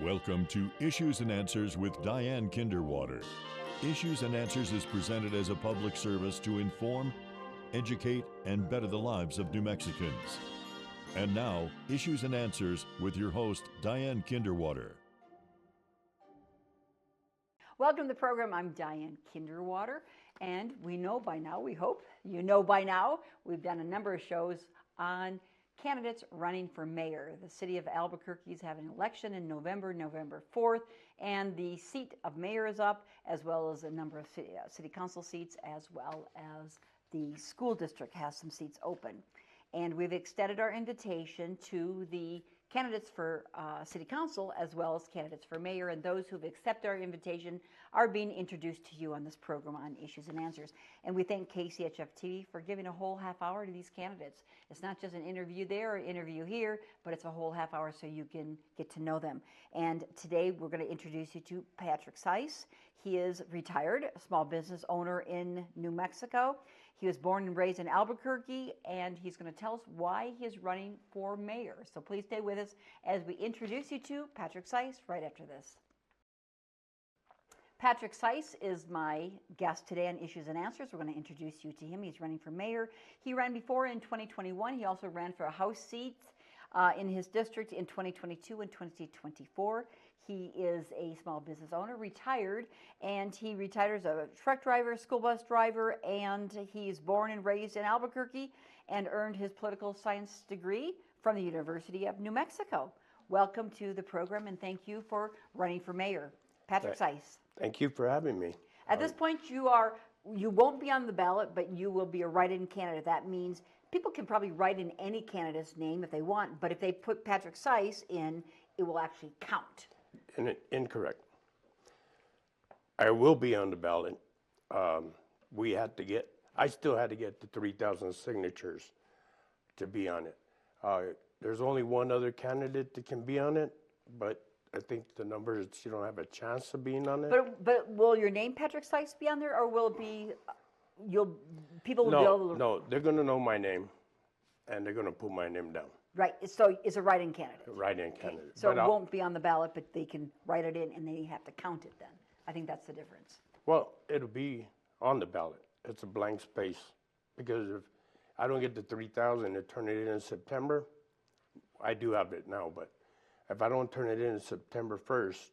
Welcome to Issues and Answers with Diane Kinderwater. Issues and Answers is presented as a public service to inform, educate, and better the lives of New Mexicans. And now, Issues and Answers with your host, Diane Kinderwater. Welcome to the program. I'm Diane Kinderwater, and we know by now, we hope you know by now, we've done a number of shows on candidates running for mayor. The city of Albuquerque is having an election in November 4th, and the seat of mayor is up, as well as a number of city council seats, as well as the school district has some seats open. And we've extended our invitation to the candidates for city council as well as candidates for mayor, and those who've accepted our invitation are being introduced to you on this program on Issues and Answers. And we thank KCHF TV for giving a whole half hour to these candidates. It's not just an interview there or interview here, but it's a whole half hour so you can get to know them. And today we're going to introduce you to Patrick Sais. He is retired, a small business owner in New Mexico. He was born and raised in Albuquerque, and he's going to tell us why he is running for mayor. So please stay with us as we introduce you to Patrick Sais right after this. Patrick Sais is my guest today on Issues and Answers. We're going to introduce you to him. He's running for mayor. He ran before in 2021. He also ran for a House seat in his district in 2022 and 2024. He is a small business owner, retired, and he retired as a truck driver, school bus driver, and he's born and raised in Albuquerque and earned his political science degree from the University of New Mexico. Welcome to the program, and thank you for running for mayor. Patrick Sais. Thank you for having me. At this point, you won't be on the ballot, but you will be a write-in candidate. That means people can probably write in any candidate's name if they want, but if they put Patrick Sais in, it will actually count. Incorrect. I will be on the ballot. I still had to get the 3,000 signatures to be on it. There's only one other candidate that can be on it, but I think the number is you don't have a chance of being on it. But will your name, Patrick Sais, be on there, or will it be, people will be able to... No, they're going to know my name, and they're going to put my name down. Right, so it's a write-in candidate. Write-in candidate. So it won't be on the ballot, but they can write it in, and they have to count it then. I think that's the difference. Well, it'll be on the ballot. It's a blank space, because if I don't get the 3,000 to turn it in September, I do have it now, but if I don't turn it in September 1st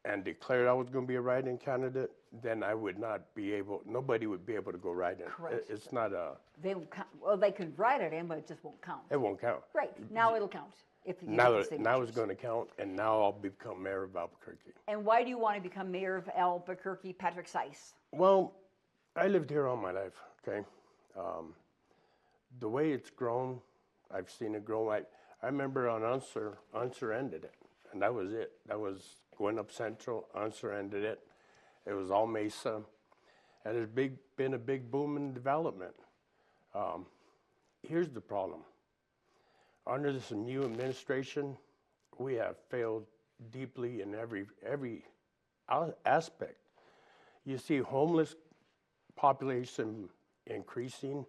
and declared I was going to be a write-in candidate, then I would not be able, nobody would be able to go write-in. Correct. It's not a... They won't count. Well, they could write it in, but it just won't count. It won't count. Right, now it'll count. If you Now get the it's going to count, and now I'll become mayor of Albuquerque. And why do you want to become mayor of Albuquerque, Patrick Sais? Well, I lived here all my life, okay? The way it's grown, I've seen it grow. I remember on Unser ended it, and that was it. That was going up Central, Unser ended it. It was all Mesa, and there's been a big boom in development. Here's the problem. Under this new administration, we have failed deeply in every aspect. You see homeless population increasing.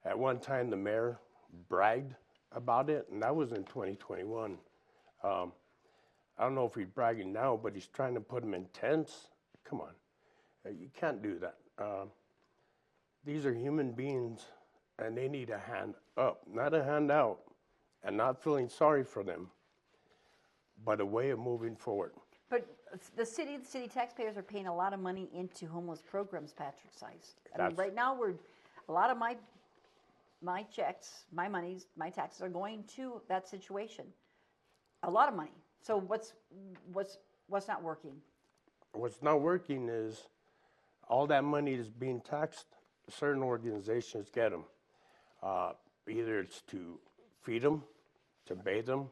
At one time, the mayor bragged about it, and that was in 2021. I don't know if he's bragging now, but he's trying to put them in tents. Come on, you can't do that. These are human beings, and they need a hand up, not a hand out, and not feeling sorry for them, but a way of moving forward. But the city taxpayers are paying a lot of money into homeless programs, Patrick Sais. I mean, right now, a lot of my checks, my monies, my taxes are going to that situation. A lot of money. So what's not working? What's not working is all that money is being taxed. Certain organizations get them. Either it's to feed them, to bathe them,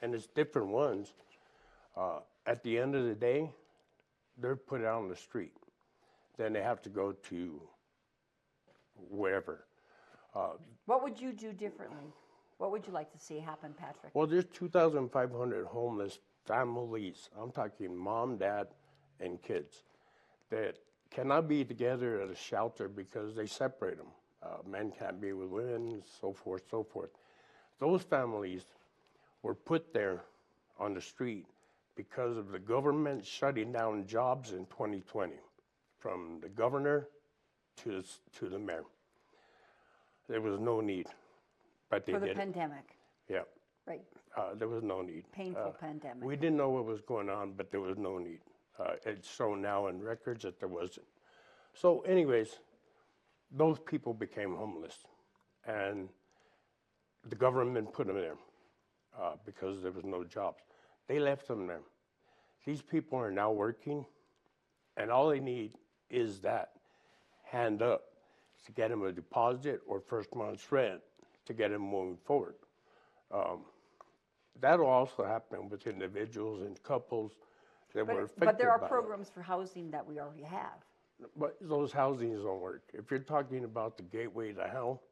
and it's different ones. At the end of the day, they're put out on the street. Then they have to go to wherever. What would you do differently? What would you like to see happen, Patrick? Well, there's 2,500 homeless families. I'm talking mom, dad, and kids that cannot be together at a shelter because they separate them. Men can't be with women, so forth, so forth. Those families were put there on the street because of the government shutting down jobs in 2020, from the governor to the mayor. There was no need, but they For the did it. pandemic, Yeah, right? there was no need. Painful pandemic. We didn't know what was going on, but there was no need. It's shown now in records that there wasn't. So anyways, those people became homeless, and the government put them there because there was no jobs. They left them there. These people are now working, and all they need is that hand up to get them a deposit or first month's rent to get them moving forward. That'll also happen with individuals and couples that were affected But there are by it. programs for housing that we already have. But those housings don't work. If you're talking about the gateway to hell,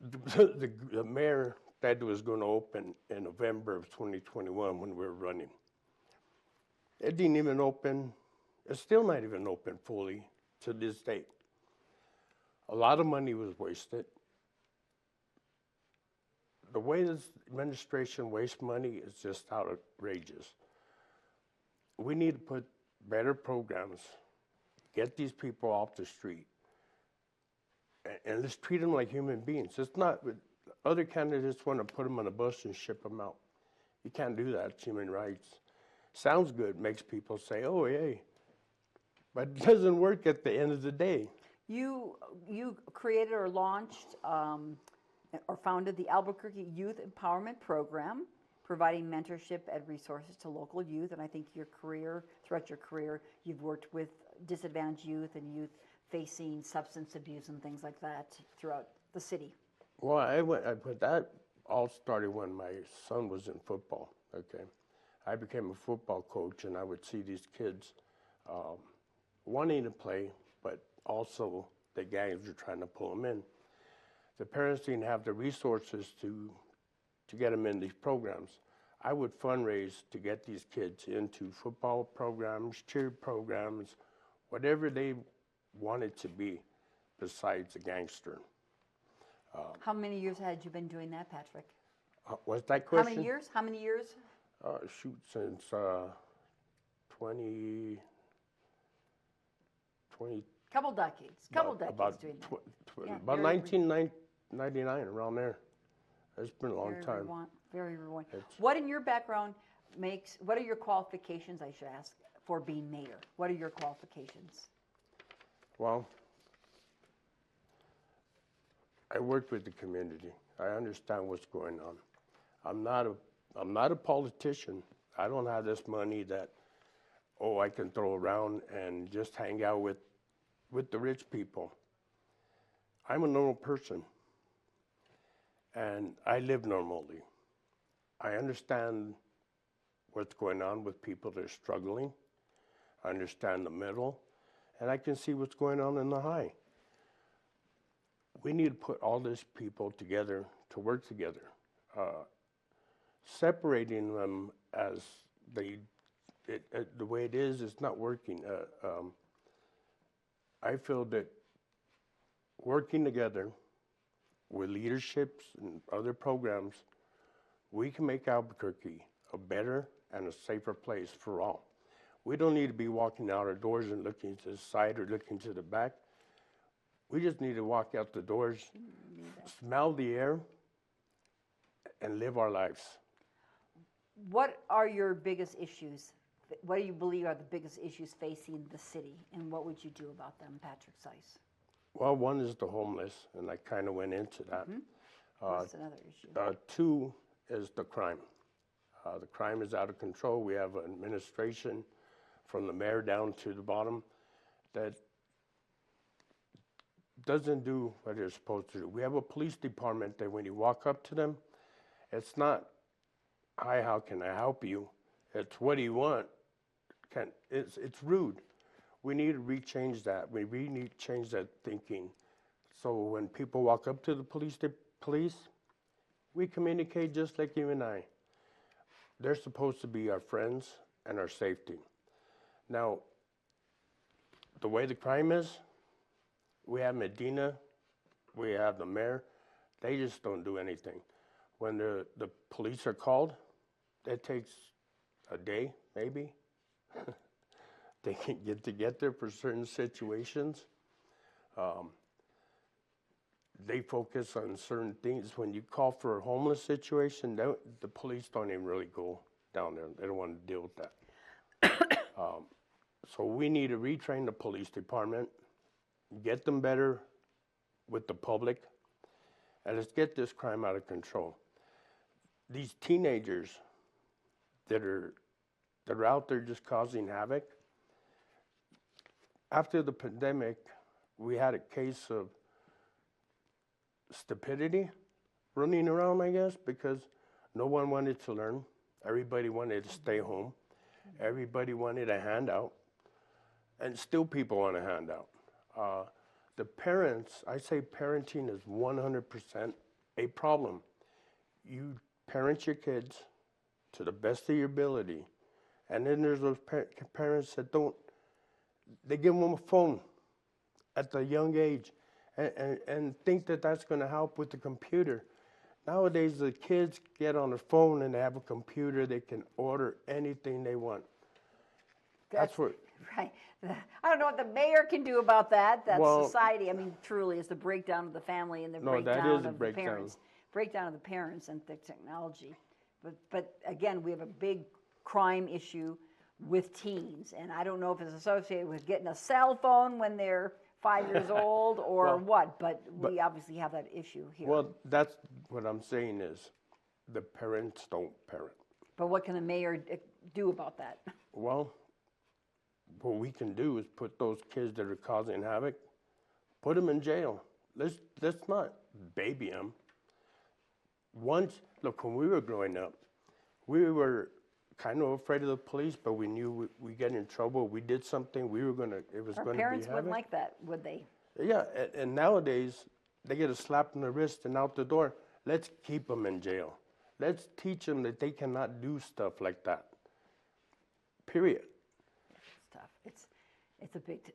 the mayor said it was going to open in November of 2021 when we were running. It didn't even open. It's still not even open fully to this date. A lot of money was wasted. The way this administration wastes money is just outrageous. We need to put better programs, get these people off the street, and let's treat them like human beings. It's not, other candidates want to put them on a bus and ship them out. You can't do that, it's human rights. Sounds good, makes people say, oh, yay. But it doesn't work at the end of the day. You created or launched or founded the Albuquerque Youth Empowerment Program, providing mentorship and resources to local youth. And I think throughout your career, you've worked with disadvantaged youth and youth facing substance abuse and things like that throughout the city. Well, but that all started when my son was in football, okay? I became a football coach, and I would see these kids wanting to play, but also the gangs were trying to pull them in. The parents didn't have the resources to get them in these programs. I would fundraise to get these kids into football programs, cheer programs, whatever they wanted to be besides a gangster. How many years had you been doing that, Patrick? What's that question? How many years? How many years? Since 20. Couple decades. Couple decades doing that. Yeah, about 1999, around there. It's been a long time. Very rewarding. What in your background what are your qualifications, I should ask, for being mayor? What are your qualifications? Well, I work with the community. I understand what's going on. I'm not a politician. I don't have this money that, I can throw around and just hang out with the rich people. I'm a normal person, and I live normally. I understand what's going on with people that are struggling. I understand the middle, and I can see what's going on in the high. We need to put all these people together to work together. Separating them as the way it is not working. I feel that working together with leaderships and other programs, we can make Albuquerque a better and a safer place for all. We don't need to be walking out our doors and looking to the side or looking to the back. We just need to walk out the doors, smell the air, and live our lives. What are your biggest issues? What do you believe are the biggest issues facing the city, and what would you do about them, Patrick Sais? Well, one is the homeless, and I kind of went into that. That's another issue. Two is the crime. The crime is out of control. We have an administration from the mayor down to the bottom that doesn't do what they're supposed to do. We have a police department that when you walk up to them, it's not, hi, how can I help you? It's, what do you want? It's rude. We need to rechange that. We really need to change that thinking. So when people walk up to the police, we communicate just like you and I. They're supposed to be our friends and our safety. Now, the way the crime is, we have Medina, we have the mayor, they just don't do anything. When the police are called, it takes a day, maybe. They can get there for certain situations. They focus on certain things. When you call for a homeless situation, the police don't even really go down there. They don't want to deal with that. So we need to retrain the police department, get them better with the public, and let's get this crime out of control. These teenagers that are out there just causing havoc. After the pandemic, we had a case of stupidity running around, I guess, because no one wanted to learn. Everybody wanted to stay home. Everybody wanted a handout. And still people want a handout. The parents, I say parenting is 100% a problem. You parent your kids to the best of your ability. And then there's those parents that don't, they give them a phone at the young age and think that that's going to help with the computer. Nowadays, the kids get on the phone and they have a computer. They can order anything they want. That's what... Right. I don't know what the mayor can do about that. That's Well, society. I mean, truly, is the breakdown of the family and the breakdown of the parents. Breakdown of the parents and the technology. But again, we have a big crime issue with teens, and I don't know if it's associated with getting a cell phone when they're 5 years old or what, but we obviously have that issue here. Well, that's what I'm saying is the parents don't parent. But what can the mayor do about that? Well, what we can do is put those kids that are causing havoc, put them in jail. Let's not baby them. Look, when we were growing up, we were kind of afraid of the police, but we knew we get in trouble. We did something, it was going to be havoc. Our parents wouldn't like that, would they? Yeah, and nowadays, they get a slap on the wrist and out the door. Let's keep them in jail. Let's teach them that they cannot do stuff like that. Period. It's tough.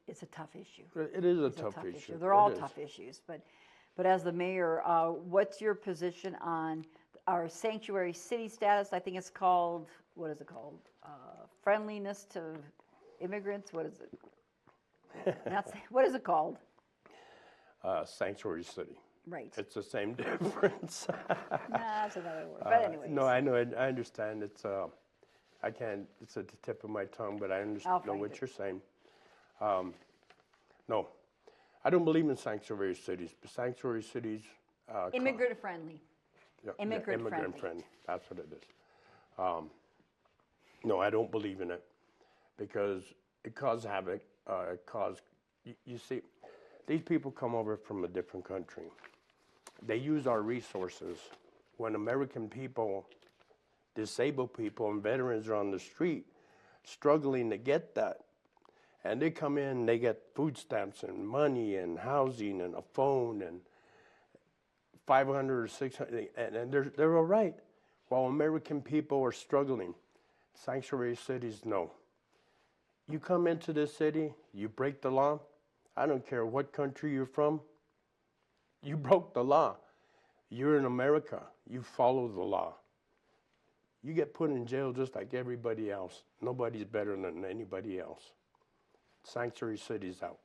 It's a tough issue. It is a tough issue. They're all tough issues. But as the mayor, what's your position on our sanctuary city status? I think it's called, what is it called? Friendliness to immigrants? What is it? What is it called? Sanctuary city. Right. It's the same difference. Nah, that's another word. But anyways. No, I know. I understand. It's I can't. It's at the tip of my tongue, but I understand what you're saying. No, I don't believe in sanctuary cities. But sanctuary cities. Immigrant friendly. Yeah, immigrant friendly. That's what it is. No, I don't believe in it because it caused havoc. You see, these people come over from a different country. They use our resources. When American people, disabled people, and veterans are on the street struggling to get that, and they come in, they get food stamps and money and housing and a phone and 500 or 600, and they're all right. While American people are struggling, sanctuary cities, no. You come into this city, you break the law. I don't care what country you're from. You broke the law. You're in America. You follow the law. You get put in jail just like everybody else. Nobody's better than anybody else. Sanctuary city's out.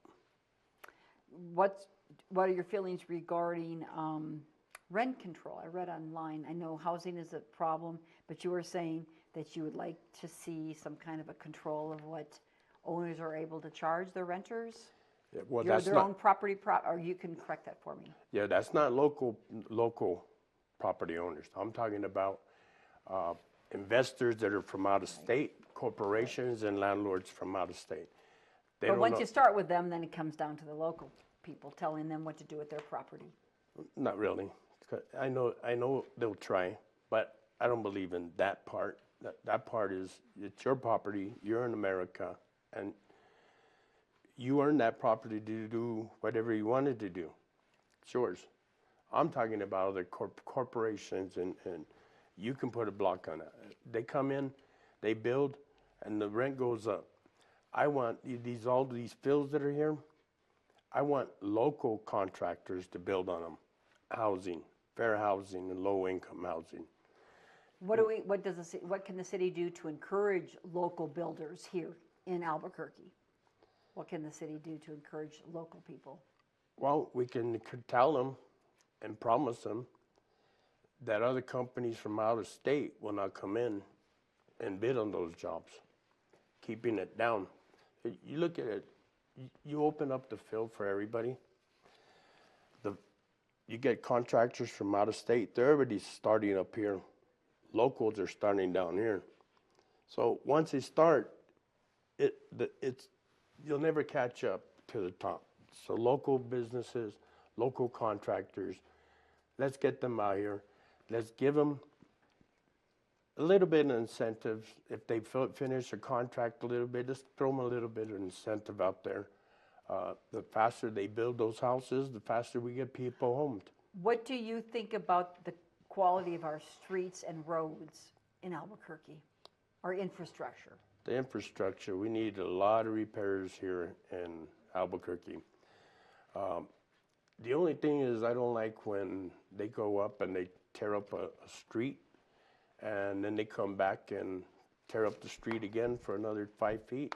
What are your feelings regarding rent control? I read online. I know housing is a problem, but you were saying that you would like to see some kind of a control of what owners are able to charge their renters. Yeah, well, that's their own property, or you can correct that for me. Yeah, that's not local property owners. I'm talking about investors that are from out of state, corporations and landlords from out of state. But once you start with them, then it comes down to the local people telling them what to do with their property. Not really. I know they'll try, but I don't believe in that part. That part is, it's your property, you're in America, and you earned that property to do whatever you wanted to do. It's yours. I'm talking about other corporations, and you can put a block on it. They come in, they build, and the rent goes up. I want all these fields that are here, I want local contractors to build on them. Housing, fair housing and low-income housing. What can the city do to encourage local builders here in Albuquerque? What can the city do to encourage local people? Well, we can tell them and promise them that other companies from out of state will not come in and bid on those jobs, keeping it down. You look at it, you open up the field for everybody. You get contractors from out of state, they're already starting up here. Locals are starting down here. So once they start, you'll never catch up to the top. So local businesses, local contractors, let's get them out here. Let's give them a little bit of incentive. If they finish a contract a little bit, just throw them a little bit of incentive out there. The faster they build those houses, the faster we get people homed. What do you think about the quality of our streets and roads in Albuquerque, our infrastructure? The infrastructure, we need a lot of repairs here in Albuquerque. The only thing is I don't like when they go up and they tear up a street and then they come back and tear up the street again for another 5 feet.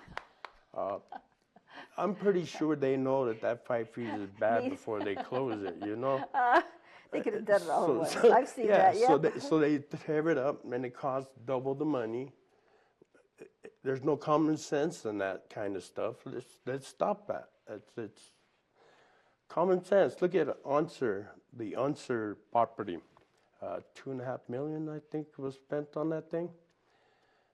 I'm pretty sure they know that 5 feet is bad before they close it, you know? They could have done it all at once. I've seen that, yeah. So they tear it up and it costs double the money. There's no common sense in that kind of stuff. Let's stop that. It's common sense. Look at the Unser property. $2.5 million, I think, was spent on that thing.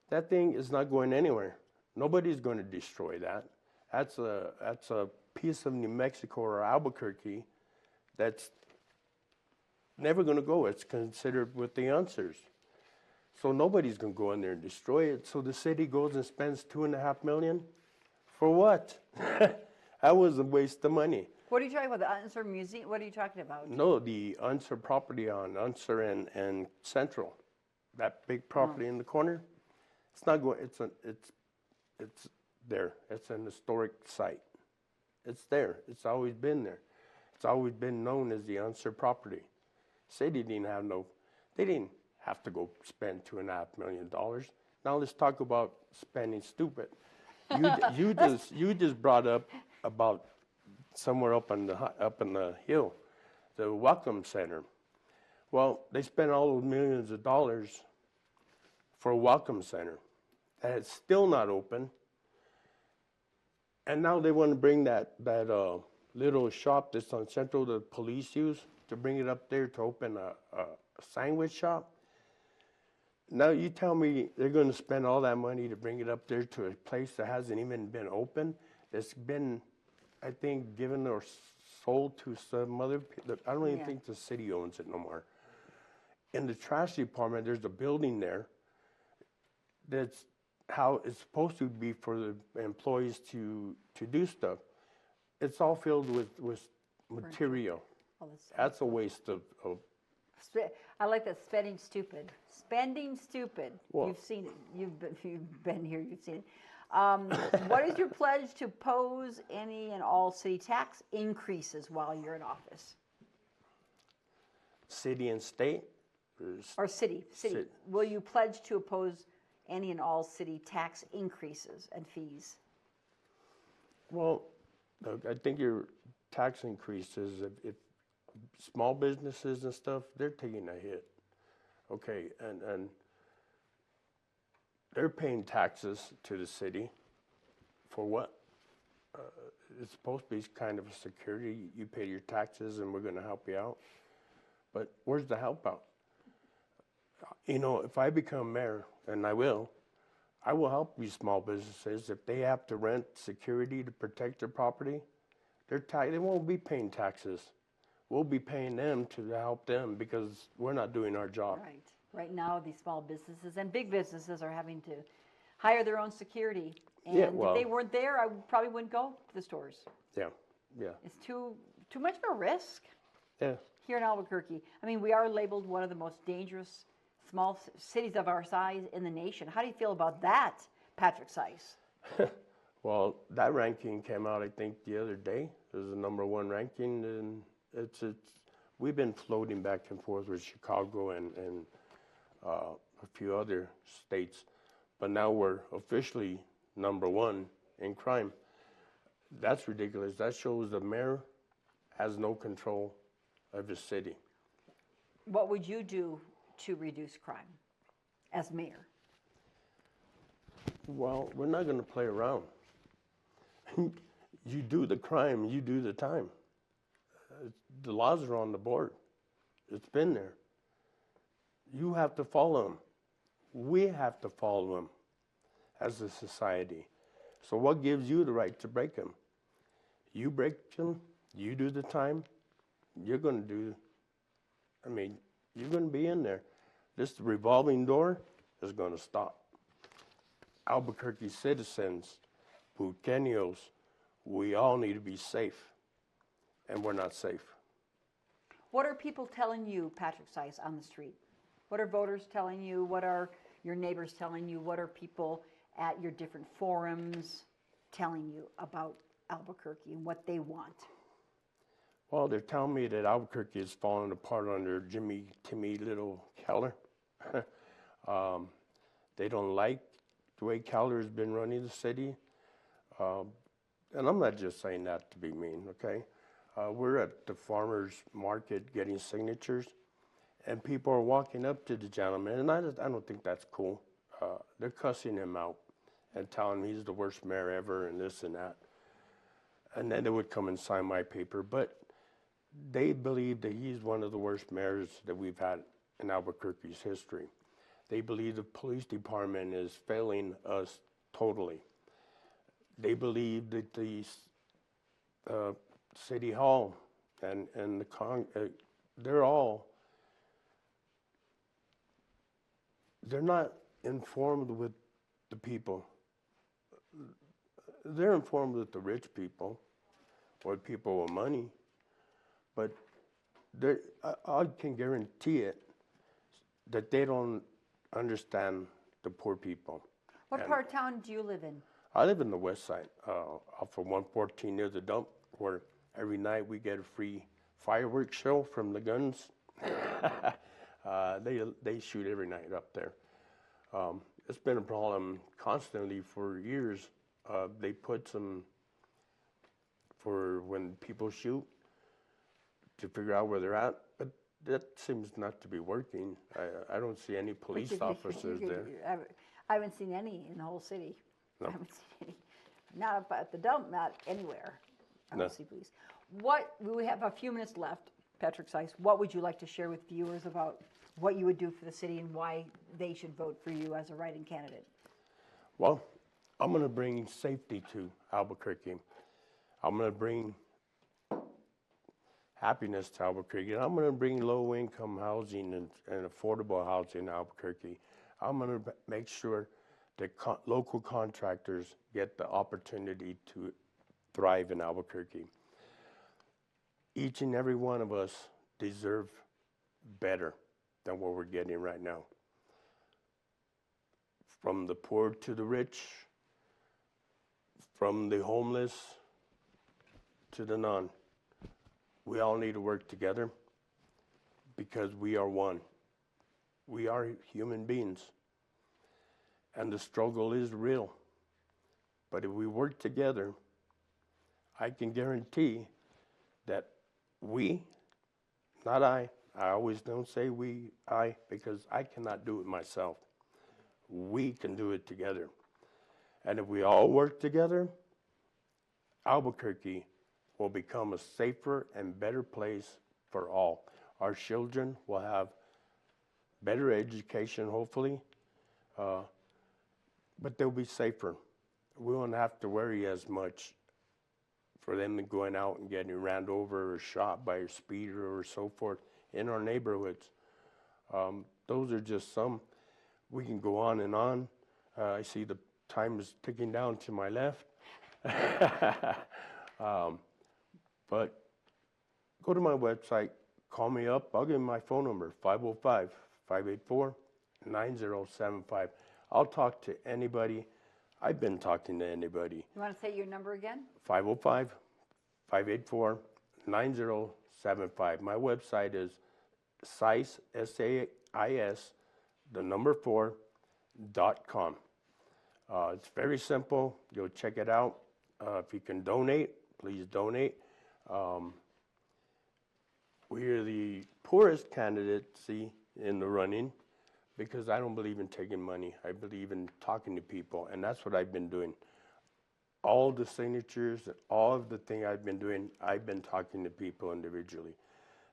That thing is not going anywhere. Nobody's going to destroy that. That's a piece of New Mexico or Albuquerque that's never going to go. It's considered with the Unsers. So nobody's going to go in there and destroy it. So the city goes and spends $2.5 million. For what? That was a waste of money. What are you talking about, the Unser Museum? What are you talking about? No, the Unser property on Unser and Central. That big property in the corner. It's not going, it's there. It's an historic site. It's there. It's always been there. It's always been known as the Unser property. City didn't have they didn't have to go spend $2.5 million. Now let's talk about spending stupid. You just brought up about somewhere up in the hill, the Welcome Center. Well, they spent all those millions of dollars for a Welcome Center that is still not open. And now they want to bring that little shop that's on Central the police use to bring it up there to open a sandwich shop. Now you tell me they're going to spend all that money to bring it up there to a place that hasn't even been open. That's been, I think, given or sold to some other people. I don't even think the city owns it no more. In the trash department, there's a building there that's how it's supposed to be for the employees to do stuff. It's all filled with material. That's a waste of. I like that, spending stupid. Spending stupid. Well, you've seen it. You've been here. You've seen it. What is your pledge to oppose any and all city tax increases while you're in office? City and state? Or city. Will you pledge to oppose any and all city tax increases and fees? Well, I think your tax increases, if small businesses and stuff, they're taking a hit. Okay, and they're paying taxes to the city for what? It's supposed to be kind of a security. You pay your taxes and we're going to help you out. But where's the help out? You know, if I become mayor, and I will help these small businesses. If they have to rent security to protect their property, they won't be paying taxes. We'll be paying them to help them because we're not doing our job. Right. Right now, these small businesses and big businesses are having to hire their own security. And if they weren't there, I probably wouldn't go to the stores. Yeah. It's too much of a risk. Yeah. Here in Albuquerque. I mean, we are labeled one of the most dangerous small cities of our size in the nation. How do you feel about that, Patrick Sais? Well, that ranking came out, I think, the other day. It was the #1 ranking, and we've been floating back and forth with Chicago and a few other states, but now we're officially #1 in crime. That's ridiculous. That shows the mayor has no control of his city. What would you do to reduce crime as mayor? Well, we're not going to play around. You do the crime, you do the time. The laws are on the board. It's been there. You have to follow them. We have to follow them as a society. So what gives you the right to break them? You break them, you do the time, you're going to do, you're going to be in there. This revolving door is going to stop. Albuquerque citizens, Buqueños, we all need to be safe, and we're not safe. What are people telling you, Patrick Sais, on the street? What are voters telling you? What are your neighbors telling you? What are people at your different forums telling you about Albuquerque and what they want? Well, they're telling me that Albuquerque is falling apart under Timmy Little Keller. They don't like the way Keller has been running the city. And I'm not just saying that to be mean, okay? We're at the farmer's market getting signatures, and people are walking up to the gentleman, and I don't think that's cool. They're cussing him out and telling him he's the worst mayor ever and this and that. And then they would come and sign my paper, but they believe that he's one of the worst mayors that we've had in Albuquerque's history. They believe the police department is failing us totally. They believe that the city hall and they're not informed with the people. They're informed with the rich people or people with money, but I can guarantee it that they don't understand the poor people. What part of town do you live in? I live in the west side, off of 114 near the dump, where every night we get a free fireworks show from the guns. They shoot every night up there. It's been a problem constantly for years. They put some, for when people shoot, to figure out where they're at, but that seems not to be working. I don't see any police officers there. I haven't seen any in the whole city. No. I haven't seen any. Not up at the dump, not anywhere. I don't No. see police. We have a few minutes left, Patrick Sais. What would you like to share with viewers about what you would do for the city and why they should vote for you as a write-in candidate? Well, I'm going to bring safety to Albuquerque. I'm going to bring happiness to Albuquerque. I'm going to bring low-income housing and affordable housing in Albuquerque. I'm going to make sure that local contractors get the opportunity to thrive in Albuquerque. Each and every one of us deserve better than what we're getting right now. From the poor to the rich, from the homeless to the none. We all need to work together because we are one. We are human beings. And the struggle is real. But if we work together, I can guarantee that we, not I always don't say I, because I cannot do it myself. We can do it together. And if we all work together, Albuquerque will become a safer and better place for all. Our children will have better education, hopefully, but they'll be safer. We won't have to worry as much for them going out and getting ran over or shot by a speeder or so forth in our neighborhoods. Those are just some. We can go on and on. I see the time is ticking down to my left. But go to my website, call me up. I'll give you my phone number, 505-584-9075. I'll talk to anybody. I've been talking to anybody. You want to say your number again? 505-584-9075. 888-400-7475. My website is Sais, S-A-I-S, the number 4.com. It's very simple. You'll check it out. If you can donate, please donate. We're the poorest candidacy in the running because I don't believe in taking money. I believe in talking to people, and that's what I've been doing. All the signatures and all of the thing I've been doing, I've been talking to people individually.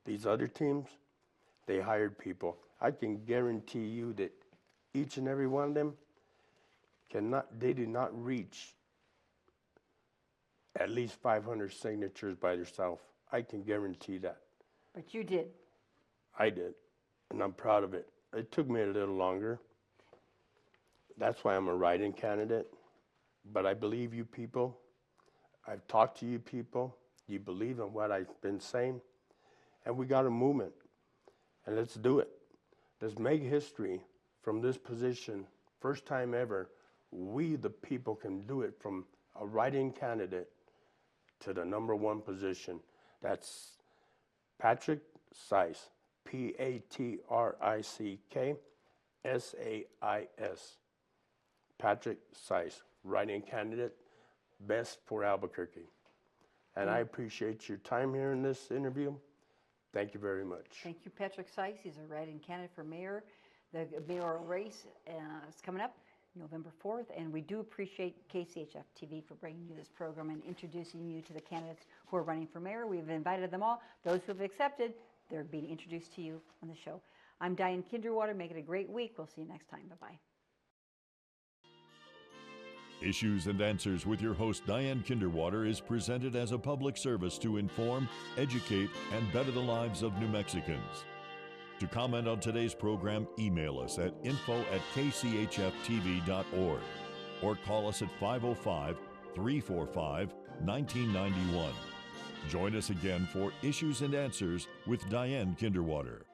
These other teams, they hired people. I can guarantee you that each and every one of them they did not reach at least 500 signatures by themselves. I can guarantee that. But you did. I did, and I'm proud of it. It took me a little longer. That's why I'm a write-in candidate. But I believe you people. I've talked to you people. You believe in what I've been saying. And we got a movement. And let's do it. Let's make history from this position. First time ever, we the people can do it from a write-in candidate to the number 1 position. That's Patrick Sais, Patrick Sais. Patrick Sais, write-in candidate, best for Albuquerque. And I appreciate your time here in this interview. Thank you very much. Thank you, Patrick Sais. He's a write-in candidate for mayor. The mayoral race is coming up November 4th, and we do appreciate KCHF TV for bringing you this program and introducing you to the candidates who are running for mayor. We've invited them all. Those who have accepted, they're being introduced to you on the show. I'm Diane Kinderwater. Make it a great week. We'll see you next time. Bye-bye. Issues and Answers with your host, Diane Kinderwater, is presented as a public service to inform, educate, and better the lives of New Mexicans. To comment on today's program, email us at info@kchftv.org or call us at 505-345-1991. Join us again for Issues and Answers with Diane Kinderwater.